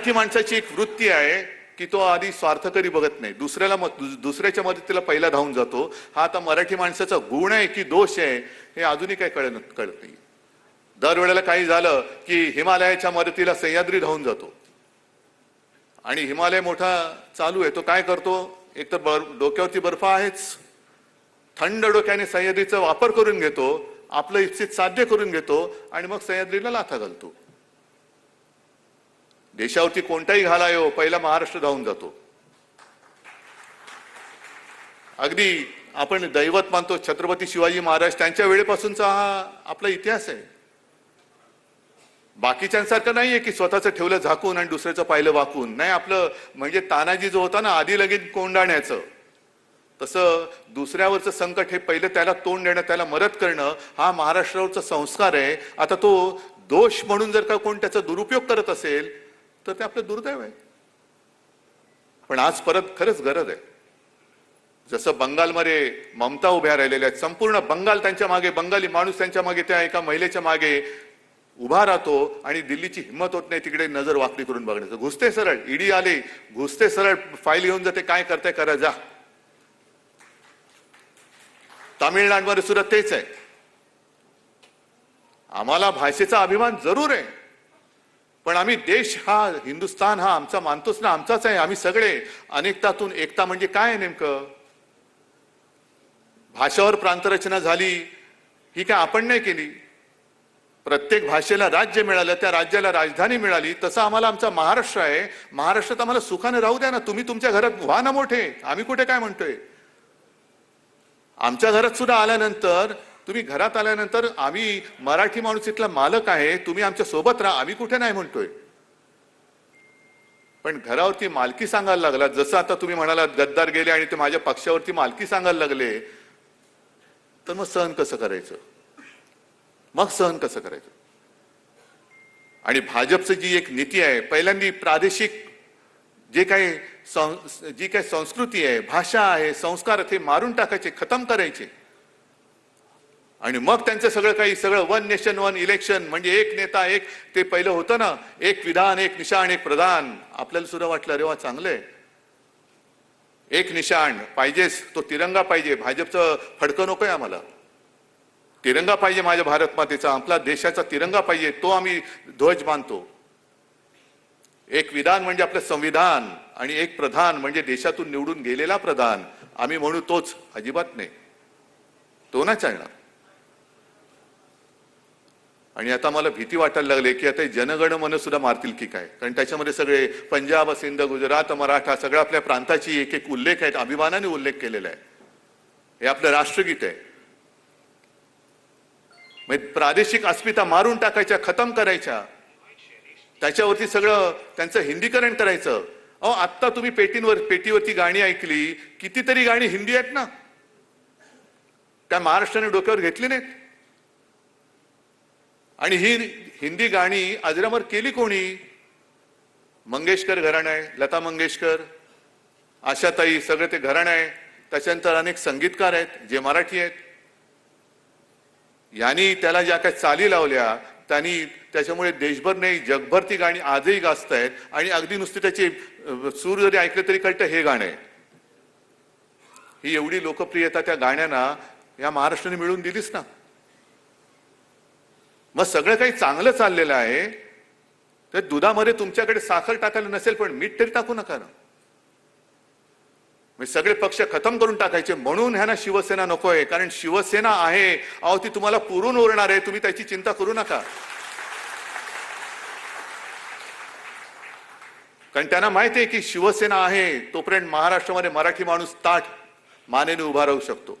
मराठी माणसाची एक वृत्ती आहे की तो आधी स्वार्थ कधी बघत नाही, दुसऱ्याच्या मदतीला पहिला धावून जातो. हा आता मराठी माणसाचा गुण आहे की दोष आहे हे अजूनही काही कळत नाही. दरवेळेला काही झालं की हिमालयाच्या मदतीला सह्याद्री धावून जातो आणि हिमालय मोठा चालू आहे, तो काय करतो, एकतर डोक्यावरती बर्फ आहेच, थंड डोक्याने सह्याद्रीचा वापर करून घेतो, आपलं इच्छित साध्य करून घेतो आणि मग सह्याद्रीला लाथा घालतो. देशावरती कोणताही घाला येऊ पहिला महाराष्ट्र धावून जातो. अगदी आपण दैवत मानतो छत्रपती शिवाजी महाराज, त्यांच्या वेळेपासूनचा हा आपला इतिहास आहे. बाकीच्यांसारखं नाहीये की स्वतःचं ठेवलं झाकून आणि दुसऱ्याचं पाहिलं वाकून. नाही, आपलं म्हणजे तानाजी जो होता ना आधी लगेच कोंडाण्याचं, तसं दुसऱ्यावरचं संकट हे पहिलं त्याला तोंड देणं, त्याला मदत करणं हा महाराष्ट्रावरचा संस्कार आहे. आता तो दोष म्हणून जर का कोण त्याचा दुरुपयोग करत असेल तर ते आपलं दुर्दैव आहे. पण आज परत खरंच गरज आहे. जसं बंगालमध्ये ममता उभ्या राहिलेल्या आहेत, संपूर्ण बंगाल त्यांच्या मागे, बंगाली माणूस त्यांच्या मागे, त्या एका महिलेच्या मागे उभा राहतो आणि दिल्लीची हिंमत होत नाही तिकडे नजर वाकडी करून बघण्याचं. घुसते सरळ, ईडी आले, घुसते सरळ, फाईल घेऊन जाते, काय करताय करा जा. तामिळनाडूमध्ये सुद्धा तेच आहे. आम्हाला भाषेचा अभिमान जरूर आहे, पण आम्ही देश हा, हिंदुस्थान हा आमचा मानतोच ना, आमचाच आहे. आम्ही सगळे अनेकतातून एकता म्हणजे काय आहे नेमकं? भाषावर प्रांतरचना झाली ही काय आपण नाही केली. प्रत्येक भाषेला राज्य मिळालं, त्या राज्याला राजधानी मिळाली. तसं आम्हाला आमचा महाराष्ट्र आहे. महाराष्ट्रात आम्हाला सुखाने राहू द्या ना. तुम्ही तुमच्या घरात व्हा ना मोठे, आम्ही कुठे काय म्हणतोय. आमच्या घरात सुद्धा आल्यानंतर, तुम्ही घरात आल्यानंतर आम्ही मराठी माणूस इथला मालक आहे, तुम्ही आमच्या सोबत राहा, आम्ही कुठे नाही म्हणतोय. पण घरावरती मालकी सांगायला लागला, जसं आता तुम्ही म्हणालात गद्दार गेले आणि ते माझ्या पक्षावरती मालकी सांगायला लागले, तर मग सहन कसं करायचं? मग सहन कसं करायचं? आणि भाजपची जी एक नीती आहे, पहिल्यांदा प्रादेशिक जी काही संस्कृती आहे, भाषा आहे, संस्कार ते मारून टाकायचे, खतम करायचे. आणि मग त्यांचं सगळं वन नेशन वन इलेक्शन, म्हणजे एक नेता एक, ते पहिलं होतं ना, एक विधान एक निशाण एक प्रधान. आपल्याला सुद्धा वाटलं अरे वा चांगलंय, एक निशाण पाहिजेच, तो तिरंगा पाहिजे. भाजपचं फडकं नकोय आम्हाला, तिरंगा पाहिजे माझ्या भारत मातेचा, आपला देशाचा तिरंगा पाहिजे, तो आम्ही ध्वज मानतो. एक विधान म्हणजे आपलं संविधान आणि एक प्रधान म्हणजे देशातून निवडून गेलेला प्रधान, आम्ही म्हणू तोच. अजिबात नाही, तो नाही चालणार. आणि आता मला भीती वाटायला लागली की आता जनगण मन सुद्धा मारतील की काय, कारण त्याच्यामध्ये सगळे पंजाब सिंध गुजरात मराठा सगळ्या आपल्या प्रांताची एक एक उल्लेख आहेत, अभिमानाने उल्लेख केलेला आहे. हे आपलं राष्ट्रगीत आहे. प्रादेशिक अस्मिता मारून टाकायच्या, खतम करायच्या, त्याच्यावरती सगळं त्यांचं हिंदीकरण करायचं. अहो आत्ता तुम्ही पेटीवरती गाणी ऐकली, कितीतरी गाणी हिंदी आहेत ना, त्या महाराष्ट्राने डोक्यावर घेतली नाहीत. आणि ही हिंदी गाणी अजरामर केली कोणी? मंगेशकर घराणं आहे, लता मंगेशकर, आशाताई, सगळे ते घराणं आहे. त्याच्यानंतर अनेक संगीतकार आहेत जे मराठी आहेत. यांनी त्याला ज्या काही चाली लावल्या, त्यांनी त्याच्यामुळे देशभर नाही जगभर ती गाणी आजही गाजत आहेत. आणि अगदी नुसते त्याचे सूर जरी ऐकले तरी कळतं हे गाणं आहे. ही एवढी लोकप्रियता त्या गाण्यांना या महाराष्ट्राने मिळवून दिलीच ना. मग सगळं काही चांगलं चाललेलं आहे, तर दुधामध्ये तुमच्याकडे साखर टाकायला नसेल पण मीठ तरी टाकू नका ना. सगळे पक्ष खतम करून टाकायचे. म्हणून ह्यांना शिवसेना नकोय, कारण शिवसेना आहे, अहो ती तुम्हाला पुरून उरणार आहे, तुम्ही त्याची चिंता करू नका. कारण त्यांना माहिती आहे की शिवसेना आहे तोपर्यंत महाराष्ट्रामध्ये मराठी माणूस ताठ मानेने उभा राहू शकतो.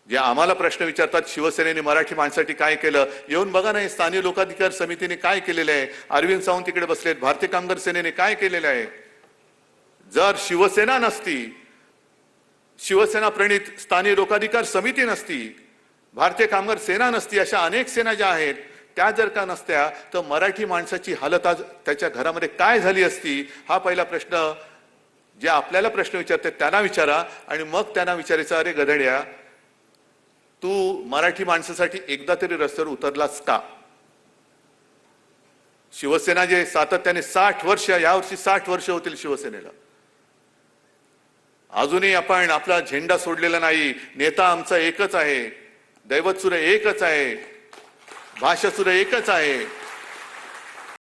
जे आम्हाला प्रश्न विचारतात शिवसेनेने मराठी माणसासाठी काय केलं, येऊन बघा ना, स्थानिक लोकाधिकार समितीने काय केलेलं आहे, अरविंद सावंत तिकडे बसलेत, भारतीय कामगार सेनेने काय केलेलं आहे. जर शिवसेना नसती, शिवसेना प्रणित स्थानिक लोकाधिकार समिती नसती, भारतीय कामगार सेना नसती, अशा अनेक सेना ज्या आहेत त्या जर का नसत्या तर मराठी माणसाची हालत आज त्याच्या घरामध्ये काय झाली असती. हा पहिला प्रश्न जे आपल्याला प्रश्न विचारतात त्यांना विचारा. आणि मग त्यांना विचारायचं, अरे गधड्या, तू मराठी माणसासाठी एकदा तरी रस्त्यावर उतरलास का? शिवसेना जे सातत्याने 60 वर्ष, यावर्षी 60 वर्ष होतील शिवसेनेला, अजूनही आपण आपला झेंडा सोडलेला नाही. नेता आमचा एकच आहे, दैवत सुरे एकच आहे, भाषा सुरे एकच आहे.